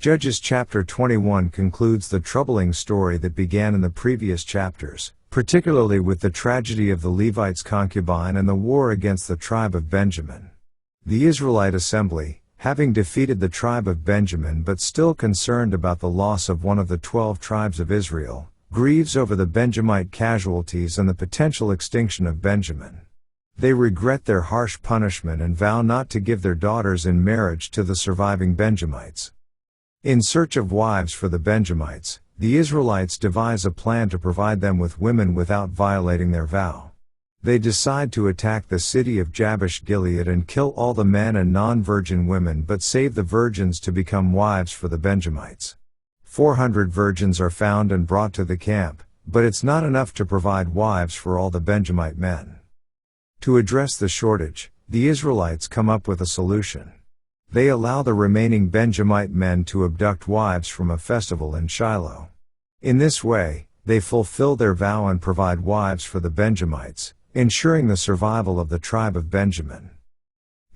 Judges chapter 21 concludes the troubling story that began in the previous chapters, particularly with the tragedy of the Levite's concubine and the war against the tribe of Benjamin. The Israelite assembly, having defeated the tribe of Benjamin but still concerned about the loss of one of the 12 tribes of Israel, grieves over the Benjamite casualties and the potential extinction of Benjamin. They regret their harsh punishment and vow not to give their daughters in marriage to the surviving Benjamites. In search of wives for the Benjamites, the Israelites devise a plan to provide them with women without violating their vow. They decide to attack the city of Jabesh Gilead and kill all the men and non-virgin women but save the virgins to become wives for the Benjamites. 400 virgins are found and brought to the camp, but it's not enough to provide wives for all the Benjamite men. To address the shortage, the Israelites come up with a solution. They allow the remaining Benjamite men to abduct wives from a festival in Shiloh. In this way, they fulfill their vow and provide wives for the Benjamites, ensuring the survival of the tribe of Benjamin.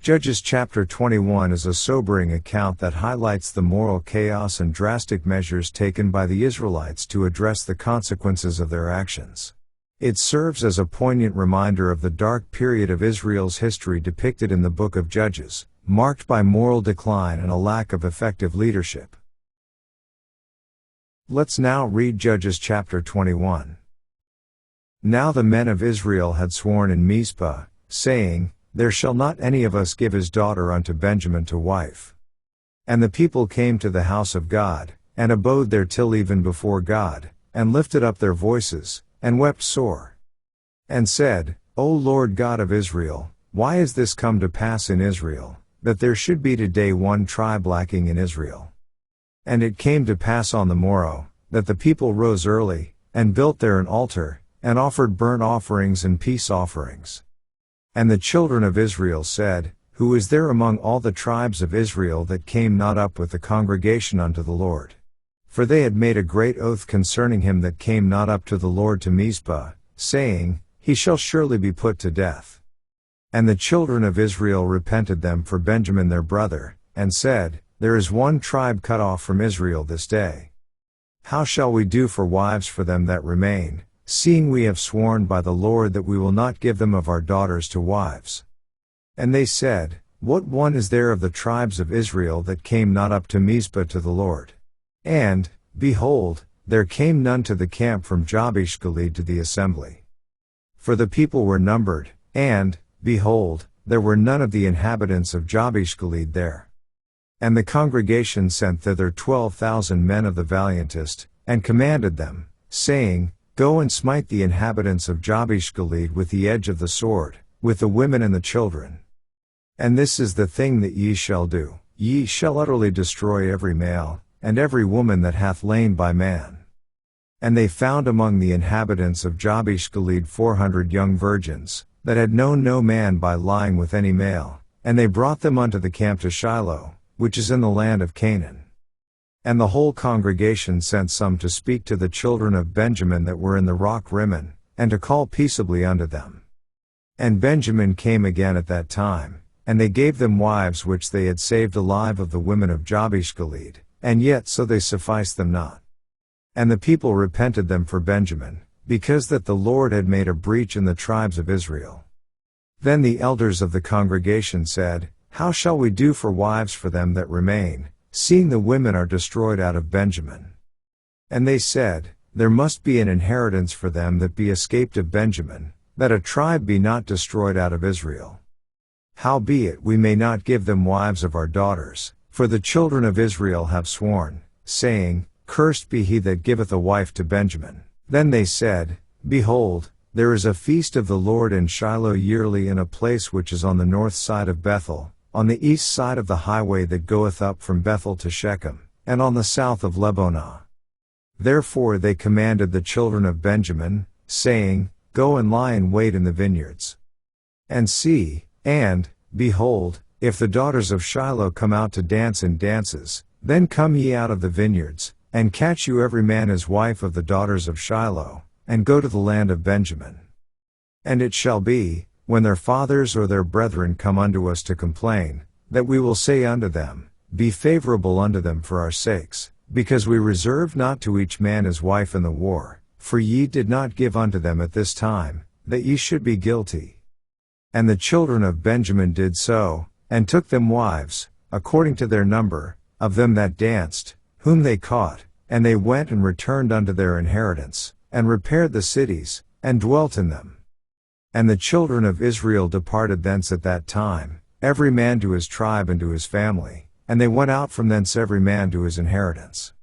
Judges chapter 21 is a sobering account that highlights the moral chaos and drastic measures taken by the Israelites to address the consequences of their actions. It serves as a poignant reminder of the dark period of Israel's history depicted in the book of Judges, marked by moral decline and a lack of effective leadership. Let's now read Judges chapter 21. Now the men of Israel had sworn in Mizpah, saying, There shall not any of us give his daughter unto Benjamin to wife. And the people came to the house of God, and abode there till even before God, and lifted up their voices, and wept sore. And said, O Lord God of Israel, why is this come to pass in Israel, that there should be today one tribe lacking in Israel? And it came to pass on the morrow, that the people rose early, and built there an altar, and offered burnt offerings and peace offerings. And the children of Israel said, Who is there among all the tribes of Israel that came not up with the congregation unto the Lord? For they had made a great oath concerning him that came not up to the Lord to Mizpah, saying, He shall surely be put to death. And the children of Israel repented them for Benjamin their brother, and said, There is one tribe cut off from Israel this day. How shall we do for wives for them that remain, seeing we have sworn by the Lord that we will not give them of our daughters to wives? And they said, What one is there of the tribes of Israel that came not up to Mizpah to the Lord? And, behold, there came none to the camp from Jabesh Gilead to the assembly. For the people were numbered, and, behold, there were none of the inhabitants of Jabesh Gilead there. And the congregation sent thither 12,000 men of the valiantest, and commanded them, saying, Go and smite the inhabitants of Jabesh Gilead with the edge of the sword, with the women and the children. And this is the thing that ye shall do, ye shall utterly destroy every male, and every woman that hath lain by man. And they found among the inhabitants of Jabesh Gilead 400 young virgins, that had known no man by lying with any male, and they brought them unto the camp to Shiloh, which is in the land of Canaan. And the whole congregation sent some to speak to the children of Benjamin that were in the rock Rimmon, and to call peaceably unto them. And Benjamin came again at that time, and they gave them wives which they had saved alive of the women of Jabesh Gilead, and yet so they sufficed them not. And the people repented them for Benjamin, because that the Lord had made a breach in the tribes of Israel. Then the elders of the congregation said, How shall we do for wives for them that remain, seeing the women are destroyed out of Benjamin? And they said, There must be an inheritance for them that be escaped of Benjamin, that a tribe be not destroyed out of Israel. Howbeit we may not give them wives of our daughters, for the children of Israel have sworn, saying, Cursed be he that giveth a wife to Benjamin. Then they said, Behold, there is a feast of the Lord in Shiloh yearly in a place which is on the north side of Bethel, on the east side of the highway that goeth up from Bethel to Shechem, and on the south of Lebonah. Therefore they commanded the children of Benjamin, saying, Go and lie in wait in the vineyards. And see, and, behold, if the daughters of Shiloh come out to dance in dances, then come ye out of the vineyards, and catch you every man his wife of the daughters of Shiloh, and go to the land of Benjamin. And it shall be, when their fathers or their brethren come unto us to complain, that we will say unto them, be favorable unto them for our sakes, because we reserve not to each man his wife in the war, for ye did not give unto them at this time, that ye should be guilty. And the children of Benjamin did so, and took them wives, according to their number, of them that danced, whom they caught, and they went and returned unto their inheritance, and repaired the cities, and dwelt in them. And the children of Israel departed thence at that time, every man to his tribe and to his family, and they went out from thence every man to his inheritance.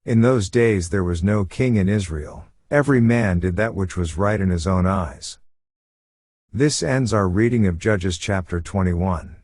In those days there was no king in Israel, every man did that which was right in his own eyes. This ends our reading of Judges chapter 21.